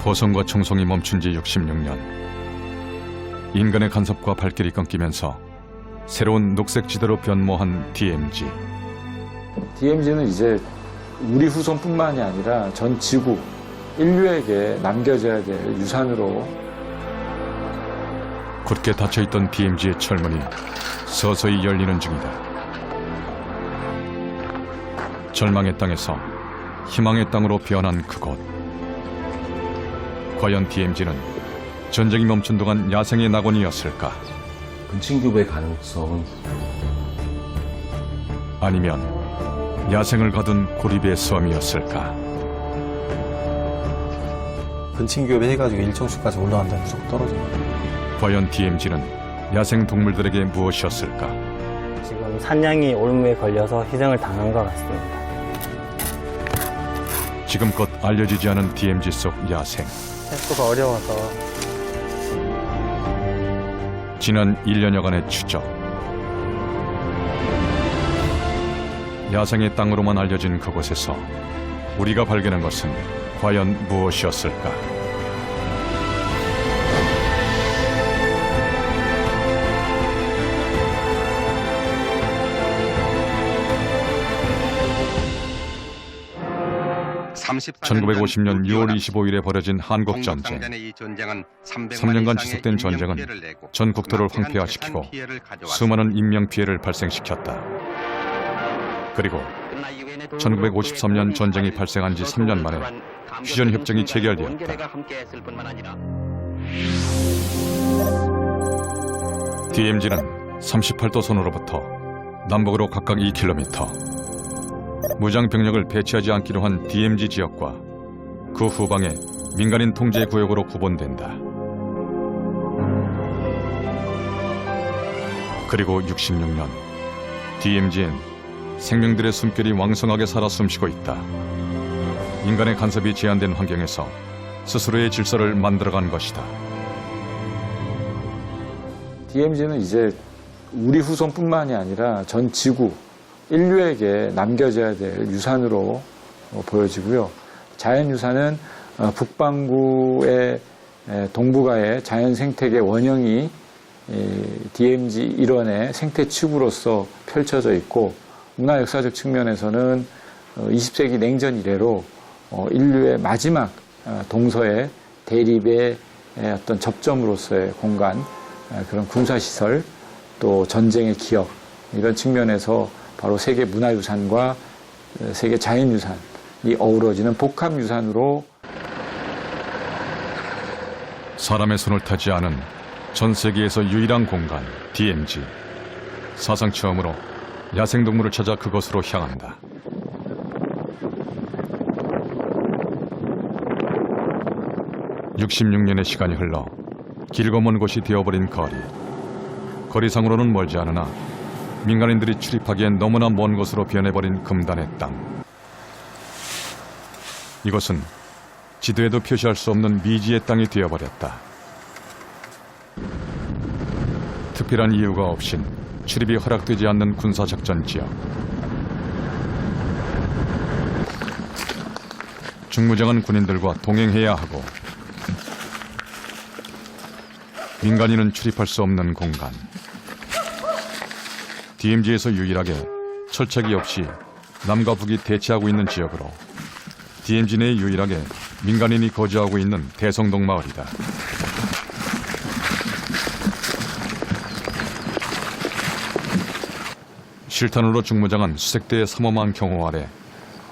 포성과 청송이 멈춘 지 66년. 인간의 간섭과 발길이 끊기면서 새로운 녹색 지대로 변모한 DMZ. DMZ는 이제 우리 후손뿐만이 아니라 전 지구, 인류에게 남겨져야 될 유산으로. 굳게 닫혀있던 DMZ의 철문이 서서히 열리는 중이다. 절망의 땅에서 희망의 땅으로 변한 그곳. 과연 DMZ는 전쟁이 멈춘 동안 야생의 낙원이었을까? 근친교배 가능성은 아니면 야생을 가둔 고립의 섬이었을까? 근친교배 해가지고 일정수까지 올라간다면 무조건 떨어집니다. 과연 DMZ는 야생 동물들에게 무엇이었을까? 지금 사냥이 올무에 걸려서 희생을 당한 것 같습니다. 지금껏 알려지지 않은 DMZ 속 야생. 횟수가 어려워서 지난 1년여간의 추적. 야생의 땅으로만 알려진 그곳에서 우리가 발견한 것은 과연 무엇이었을까? (1950년 6월 25일에) 벌어진 한국전쟁. 3년간 지속된 전쟁은 전 국토를 황폐화시키고 수많은 인명피해를 발생시켰다. 그리고 1953년 전쟁이 발생한 지 3년 만에 휴전협정이 체결되었다. DMZ는 38도선으로부터 남북으로 각각 2km, 무장 병력을 배치하지 않기로 한 DMZ 지역과 그 후방의 민간인 통제 구역으로 구분된다. 그리고 66년, DMZ엔 생명들의 숨결이 왕성하게 살아 숨쉬고 있다. 인간의 간섭이 제한된 환경에서 스스로의 질서를 만들어간 것이다. DMZ는 이제 우리 후손뿐만이 아니라 전 지구, 인류에게 남겨져야 될 유산으로 보여지고요. 자연유산은 북반구의 동북아의 자연생태계 원형이 DMZ 일원의 생태치구로서 펼쳐져 있고, 문화역사적 측면에서는 20세기 냉전 이래로 인류의 마지막 동서의 대립의 어떤 접점으로서의 공간, 그런 군사시설, 또 전쟁의 기억, 이런 측면에서 바로 세계 문화유산과 세계 자연유산이 어우러지는 복합유산으로. 사람의 손을 타지 않은 전 세계에서 유일한 공간, DMZ. 사상 처음으로 야생동물을 찾아 그것으로 향한다. (66년의) 시간이 흘러 길고 먼 곳이 되어버린 거리. 거리상으로는 멀지 않으나 민간인들이 출입하기엔 너무나 먼 곳으로 변해버린 금단의 땅. 이곳은 지도에도 표시할 수 없는 미지의 땅이 되어버렸다. 특별한 이유가 없인 출입이 허락되지 않는 군사작전 지역. 중무장은 군인들과 동행해야 하고 민간인은 출입할 수 없는 공간. DMZ에서 유일하게 철책이 없이 남과 북이 대치하고 있는 지역으로 DMZ 내에 유일하게 민간인이 거주하고 있는 대성동 마을이다. 실탄으로 중무장한 수색대의 삼엄한 경호 아래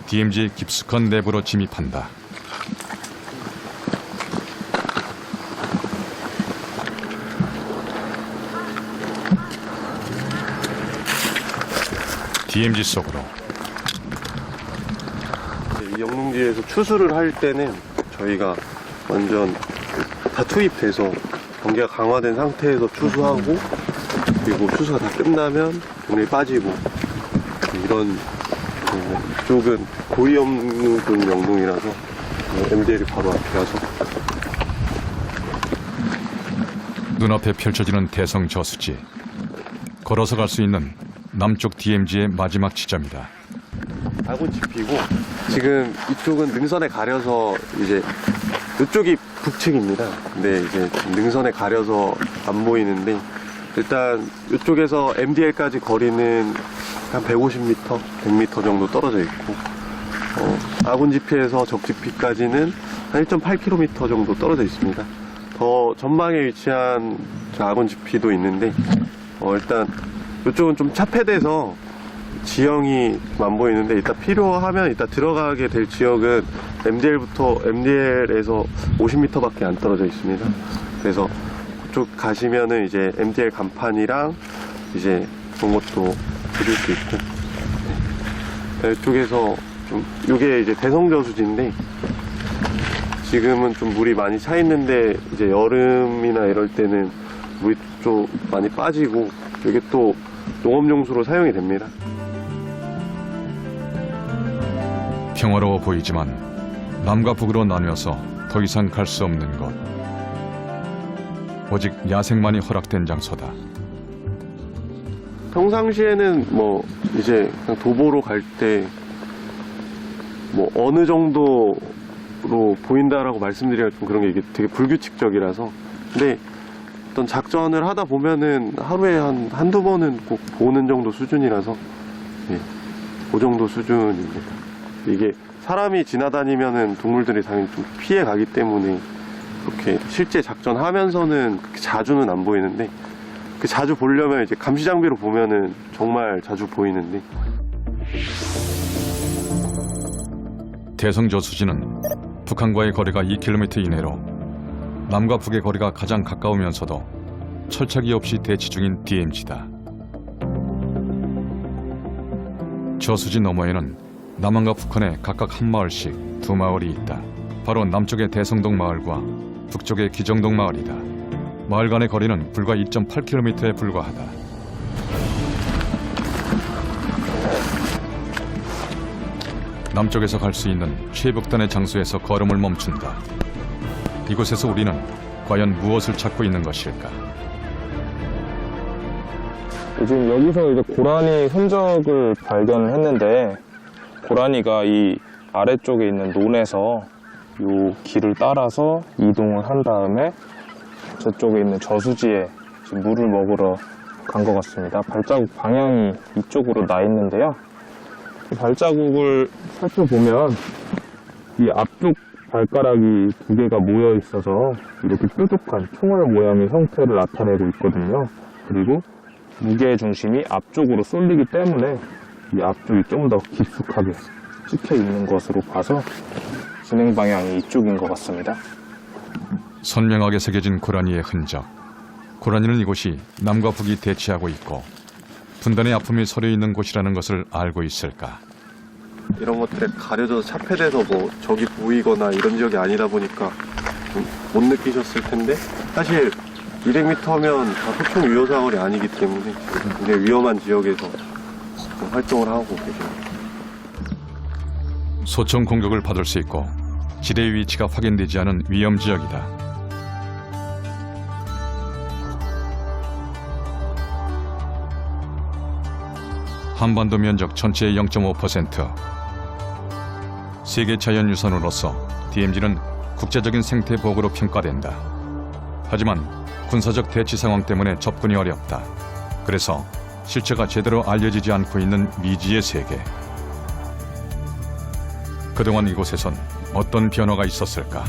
DMZ의 깊숙한 내부로 진입한다. DMZ 속으로. 이 영농지에서 추수를 할 때는 저희가 완전 다 투입돼서 경계가 강화된 상태에서 추수하고, 그리고 추수가 다 끝나면 병력이 빠지고, 이런 쪽은 고의 없는 영농이라서 MDL이 바로 앞이라서. 눈앞에 펼쳐지는 대성 저수지. 걸어서 갈 수 있는 남쪽 DMZ의 마지막 지점이다. 아군 지피고, 지금 이쪽은 능선에 가려서 이제 이쪽이 북측입니다. 근데 이제 능선에 가려서 안 보이는데 일단 이쪽에서 MDL까지 거리는 한 150m, 100m 정도 떨어져 있고 아군 지피에서 적 지피까지는 한 1.8km 정도 떨어져 있습니다. 더 전방에 위치한 저 아군 지피도 있는데 일단 이쪽은 좀 차폐돼서 지형이 안 보이는데 이따 필요하면 이따 들어가게 될 지역은 MDL에서 50m밖에 안 떨어져 있습니다. 그래서 그쪽 가시면은 이제 MDL 간판이랑 이제 그런 것도 보실 수 있고 이쪽에서 좀 이게 이제 대성저수지인데 지금은 좀 물이 많이 차 있는데 이제 여름이나 이럴 때는 물이 좀 많이 빠지고 이게 또 농업용수로 사용이 됩니다. 평화로워 보이지만 남과 북으로 나뉘어서 더 이상 갈 수 없는 곳. 오직 야생만이 허락된 장소다. 평상시에는 뭐 이제 그냥 도보로 갈 때 뭐 어느 정도로 보인다라고 말씀드리기가 좀 그런 게 이게 되게 불규칙적이라서 근데 어떤 작전을 하다 보면은 하루에 한두 번은 꼭 보는 정도 수준이라서 그 정도 수준입니다. 이게 사람이 지나다니면은 동물들이 당연히 좀 피해 가기 때문에 그렇게 실제 작전하면서는 그렇게 자주는 안 보이는데 그 자주 보려면 이제 감시 장비로 보면은 정말 자주 보이는데 대성저수지는 북한과의 거리가 2km 이내로 남과 북의 거리가 가장 가까우면서도 철책이 없이 대치 중인 DMZ다. 저수지 너머에는 남한과 북한에 각각 한 마을씩 두 마을이 있다. 바로 남쪽의 대성동 마을과 북쪽의 기정동 마을이다. 마을 간의 거리는 불과 2.8km에 불과하다. 남쪽에서 갈 수 있는 최북단의 장소에서 걸음을 멈춘다. 이곳에서 우리는 과연 무엇을 찾고 있는 것일까? 지금 여기서 이제 고라니 흔적을 발견을 했는데 고라니가 이 아래쪽에 있는 논에서 이 길을 따라서 이동을 한 다음에 저쪽에 있는 저수지에 지금 물을 먹으러 간 것 같습니다. 발자국 방향이 이쪽으로 나 있는데요. 이 발자국을 살펴보면 이 앞쪽 발가락이 두 개가 모여 있어서 이렇게 뾰족한 총알 모양의 형태를 나타내고 있거든요. 그리고 무게의 중심이 앞쪽으로 쏠리기 때문에 이 앞쪽이 좀 더 깊숙하게 찍혀 있는 것으로 봐서 진행 방향이 이쪽인 것 같습니다. 선명하게 새겨진 고라니의 흔적. 고라니는 이곳이 남과 북이 대치하고 있고 분단의 아픔이 서려 있는 곳이라는 것을 알고 있을까? 이런 것들에 가려져서 차폐돼서 뭐 적이 보이거나 이런 지역이 아니다 보니까 좀 못 느끼셨을 텐데 사실 200m면 다 소총 유효 사거리 아니기 때문에 굉장히 위험한 지역에서 활동을 하고 계십니다. 소총 공격을 받을 수 있고 지대의 위치가 확인되지 않은 위험 지역이다. 한반도 면적 전체의 0.5%. 세계 자연유산으로서 DMZ는 국제적인 생태보호로 평가된다. 하지만 군사적 대치 상황 때문에 접근이 어렵다. 그래서 실체가 제대로 알려지지 않고 있는 미지의 세계. 그동안 이곳에선 어떤 변화가 있었을까?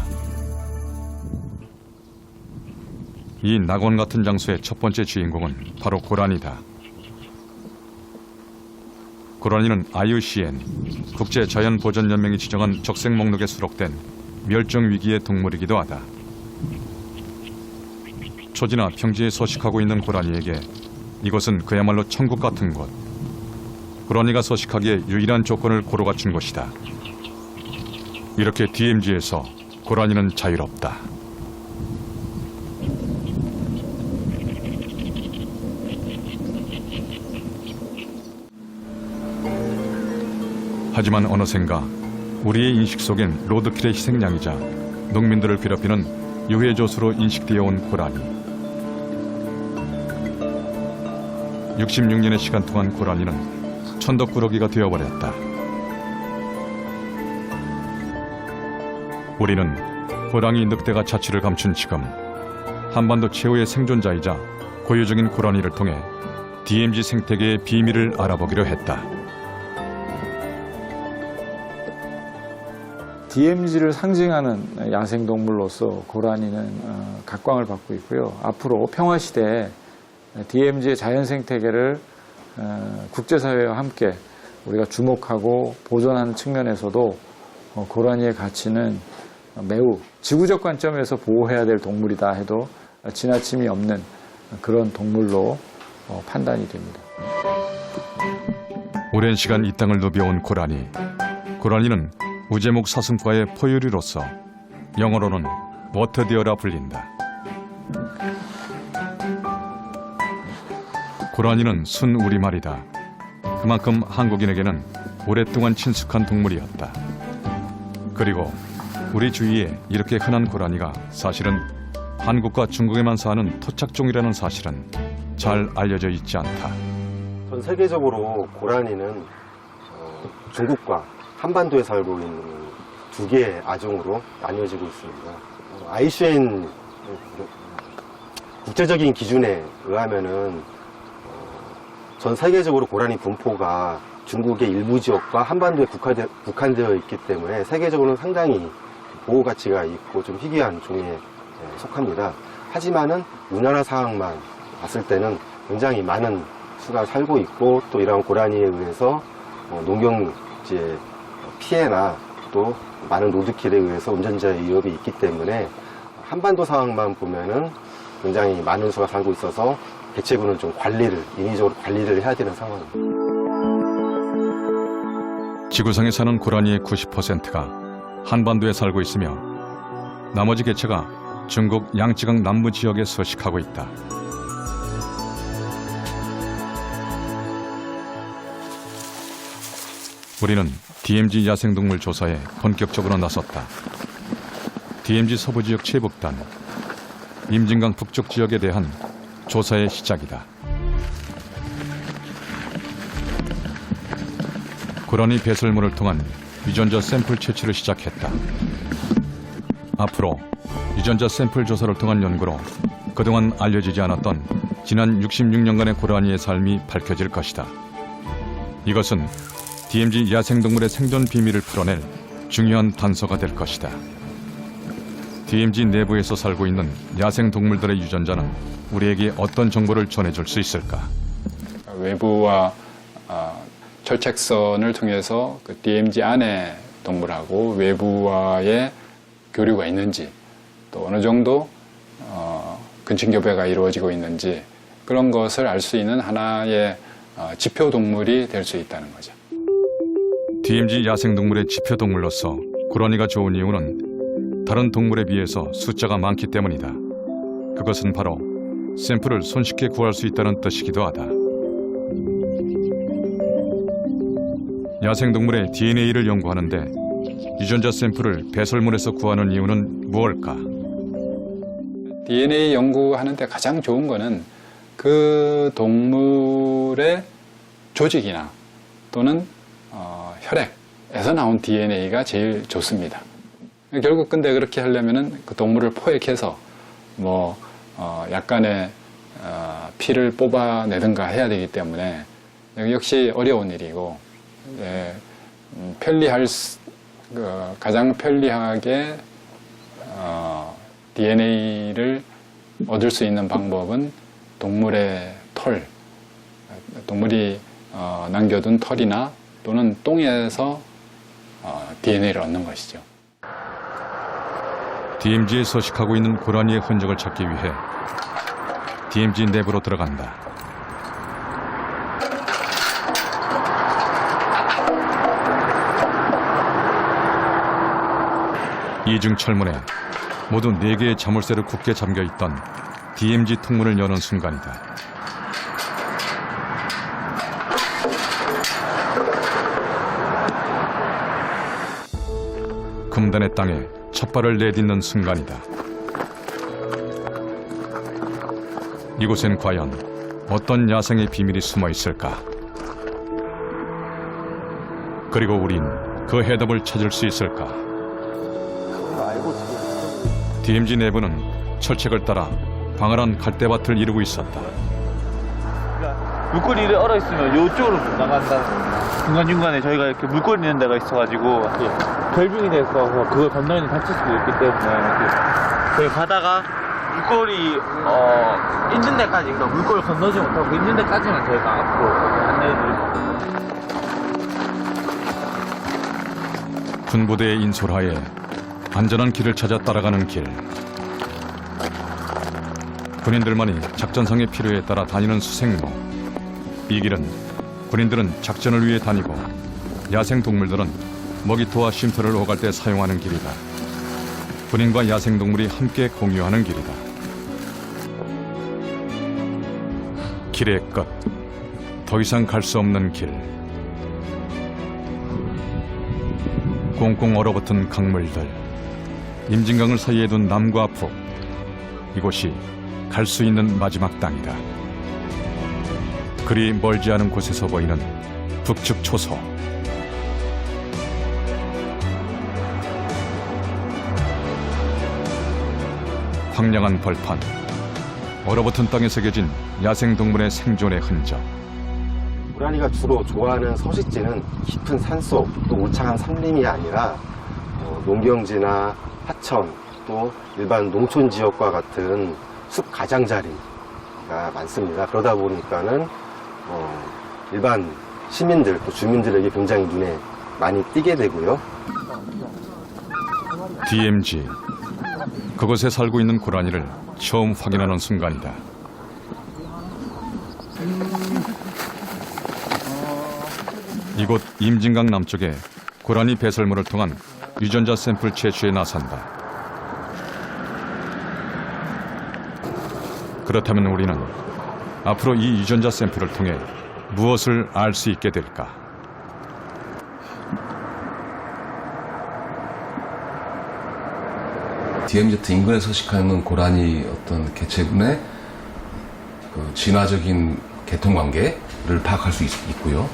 이 낙원 같은 장소의 첫 번째 주인공은 바로 고라니다. 고라니는 IUCN 국제자연보전연맹이 지정한 적색 목록에 수록된 멸종위기의 동물이기도 하다. 초지나 평지에 서식하고 있는 고라니에게 이곳은 그야말로 천국 같은 곳. 고라니가 서식하기에 유일한 조건을 고루 갖춘 곳이다. 이렇게 DMZ에서 고라니는 자유롭다. 하지만 어느샌가 우리의 인식 속엔 로드킬의 희생양이자 농민들을 괴롭히는 유해조수로 인식되어 온 고라니. 66년의 시간 동안 고라니는 천덕꾸러기가 되어버렸다. 우리는 호랑이 늑대가 자취를 감춘 지금 한반도 최후의 생존자이자 고유적인 고라니를 통해 DMZ 생태계의 비밀을 알아보기로 했다. DMZ를 상징하는 야생동물로서 고라니는 각광을 받고 있고요. 앞으로 평화시대에 DMZ의 자연생태계를 국제사회와 함께 우리가 주목하고 보존하는 측면에서도 고라니의 가치는 매우 지구적 관점에서 보호해야 될 동물이다 해도 지나침이 없는 그런 동물로 판단이 됩니다. 오랜 시간 이 땅을 누벼온 고라니. 고라니는 우제목 사슴과의 포유류로서 영어로는 워터디어라 불린다. 고라니는 순 우리말이다. 그만큼 한국인에게는 오랫동안 친숙한 동물이었다. 그리고 우리 주위에 이렇게 흔한 고라니가 사실은 한국과 중국에만 사는 토착종이라는 사실은 잘 알려져 있지 않다. 전 세계적으로 고라니는 중국과 한반도에 살고 있는 두 개의 아종으로 나뉘어지고 있습니다. IUCN 국제적인 기준에 의하면은 전 세계적으로 고라니 분포가 중국의 일부 지역과 한반도에 국한되어 있기 때문에 세계적으로는 상당히 보호 가치가 있고 좀 희귀한 종에 속합니다. 하지만은 우리나라 상황만 봤을 때는 굉장히 많은 수가 살고 있고 또 이러한 고라니에 의해서 농경지의 피해나 또 많은 로드킬에 의해서 운전자의 위협이 있기 때문에 한반도 상황만 보면은 굉장히 많은 수가 살고 있어서 개체군은 좀 인위적으로 관리를 해야 되는 상황입니다. 지구상에 사는 고라니의 90%가 한반도에 살고 있으며 나머지 개체가 중국 양쯔강 남부 지역에 서식하고 있다. 우리는 DMZ 야생동물 조사에 본격적으로 나섰다. DMZ 서부 지역 최북단, 임진강 북쪽 지역에 대한 조사의 시작이다. 고라니 배설물을 통한 유전자 샘플 채취를 시작했다. 앞으로 유전자 샘플 조사를 통한 연구로 그동안 알려지지 않았던 지난 66년간의 고라니의 삶이 밝혀질 것이다. 이것은 DMZ 야생동물의 생존 비밀을 풀어낼 중요한 단서가 될 것이다. DMZ 내부에서 살고 있는 야생동물들의 유전자는 우리에게 어떤 정보를 전해줄 수 있을까? 외부와 철책선을 통해서 그 DMZ 안의 동물하고 외부와의 교류가 있는지 또 어느 정도 근친교배가 이루어지고 있는지 그런 것을 알 수 있는 하나의 지표 동물이 될 수 있다는 거죠. DMZ 야생동물의 지표동물로서 고라니가 좋은 이유는 다른 동물에 비해서 숫자가 많기 때문이다. 그것은 바로 샘플을 손쉽게 구할 수 있다는 뜻이기도 하다. 야생동물의 DNA를 연구하는데 유전자 샘플을 배설물에서 구하는 이유는 무엇일까? DNA 연구하는데 가장 좋은 거는 그 동물의 조직이나 또는 혈액에서 나온 DNA가 제일 좋습니다. 결국 근데 그렇게 하려면은 그 동물을 포획해서 약간의 피를 뽑아내든가 해야 되기 때문에 역시 어려운 일이고 가장 편리하게 DNA를 얻을 수 있는 방법은 동물의 털, 동물이 남겨둔 털이나 또는 똥에서 DNA를 얻는 것이죠. DMZ에 서식하고 있는 고라니의 흔적을 찾기 위해 DMZ 내부로 들어간다. 이중 철문에 모두 4개의 자물쇠로 굳게 잠겨있던 DMZ 통문을 여는 순간이다. 금단의 땅에 첫 발을 내딛는 순간이다. 이곳엔 과연 어떤 야생의 비밀이 숨어 있을까? 그리고 우린 그 해답을 찾을 수 있을까? 알고 지금 DMZ 내부는 철책을 따라 광활한 갈대밭을 이루고 있었다. 물꼬리를 얼어 있으면 이쪽으로 못 나간다는 겁니다. 중간중간에 저희가 이렇게 물꼬리 있는 데가 있어가지고 결빙이 돼서 그걸 건너면 다칠 수도 있기 때문에 저희 가다가 물꼬리 있는 데까지, 그러니까 물꼬리 건너지 못하고 있는 데까지만 저희가 앞으로 안내해드리고. 군부대의 인솔하에 안전한 길을 찾아 따라가는 길. 군인들만이 작전상의 필요에 따라 다니는 수색로. 이 길은 군인들은 작전을 위해 다니고 야생동물들은 먹이토와 쉼터를 오갈 때 사용하는 길이다. 군인과 야생동물이 함께 공유하는 길이다. 길의 끝. 더 이상 갈 수 없는 길. 꽁꽁 얼어붙은 강물들. 임진강을 사이에 둔 남과 북. 이곳이 갈 수 있는 마지막 땅이다. 그리 멀지 않은 곳에서 보이는 북측 초소. 황량한 벌판, 얼어붙은 땅에 새겨진 야생동물의 생존의 흔적. 고라니가 주로 좋아하는 서식지는 깊은 산속, 또 울창한 산림이 아니라 농경지나 하천, 또 일반 농촌 지역과 같은 숲 가장자리가 많습니다. 그러다 보니까는 일반 시민들, 또 주민들에게 굉장히 눈에 많이 띄게 되고요. DMZ. 그곳에 살고 있는 고라니를 처음 확인하는 순간이다. 이곳 임진강 남쪽에 고라니 배설물을 통한 유전자 샘플 채취에 나선다. 그렇다면 우리는 앞으로 이 유전자 샘플을 통해 무엇을 알 수 있게 될까? DMZ 인근에 서식하는 고라니 어떤 개체군의 그 진화적인 계통관계를 파악할 수 있고요.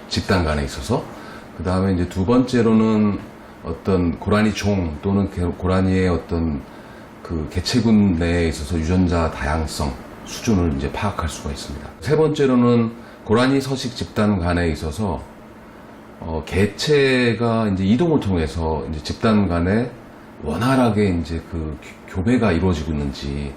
집단 간에 있어서. 그 다음에 이제 두 번째로는 어떤 고라니 종 또는 고라니의 어떤 그 개체군 내에 있어서 유전자 다양성 수준을 이제 파악할 수가 있습니다. 세 번째로는 고라니 서식 집단 간에 있어서 개체가 이제 이동을 통해서 이제 집단 간에 원활하게 이제 그 교배가 이루어지고 있는지